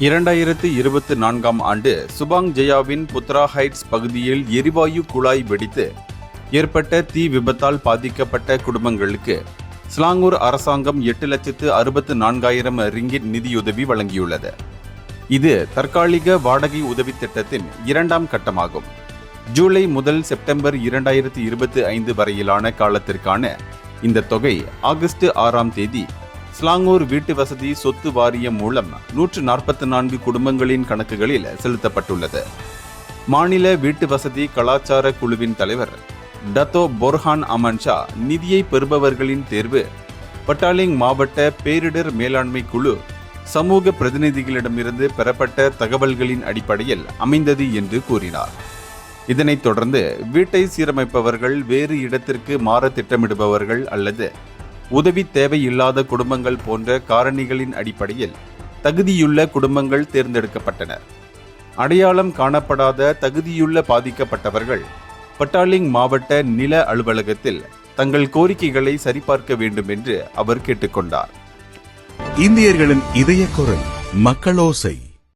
2024ஆம் ஆண்டு Subang ஜயாவின் Putra heights பகுதியில் எரிவாயு குழாய் வெடித்து ஏற்பட்ட தீ விபத்தால் பாதிக்கப்பட்ட குடும்பங்களுக்கு ஸ்லாங்கூர் அரசாங்கம் 8,64,000 ரிங்கிட் நிதியுதவி வழங்கியுள்ளது. இது தற்காலிக வாடகை உதவி திட்டத்தின் 2ஆம் கட்டமாகும். ஜூலை முதல் செப்டம்பர் 2025 வரையிலான காலத்திற்கான இந்த தொகை ஆகஸ்ட் 6ஆம் தேதி ஸ்லாங்கூர் வீட்டு வசதி சொத்து வாரியம் மூலம் 144 குடும்பங்களின் கணக்குகளில் செலுத்தப்பட்டுள்ளது. மாநில வீட்டு வசதி கலாச்சார குழுவின் தலைவர் டத்தோ போர்ஹான் அமன் ஷா நிதியை பெறுபவர்களின் தேர்வு பட்டாலிங் மாவட்ட பேரிடர் மேலாண்மை குழு சமூக பிரதிநிதிகளிடமிருந்து பெறப்பட்ட தகவல்களின் அடிப்படையில் அமைந்தது என்று கூறினார். இதனைத் தொடர்ந்து வீட்டை சீரமைப்பவர்கள், வேறு இடத்திற்கு மாற திட்டமிடுபவர்கள் அல்லது உதவி தேவையில்லாத குடும்பங்கள் போன்ற காரணிகளின் அடிப்படையில் தகுதியுள்ள குடும்பங்கள் தேர்ந்தெடுக்கப்பட்டனர். அடையாளம் காணப்படாத தகுதியுள்ள பாதிக்கப்பட்டவர்கள் பட்டாலிங் மாவட்ட நில அலுவலகத்தில் தங்கள் கோரிக்கைகளை சரிபார்க்க வேண்டும் என்று அவர் கேட்டுக்கொண்டார். இந்தியர்களின் இதய குரல் மக்களோசை.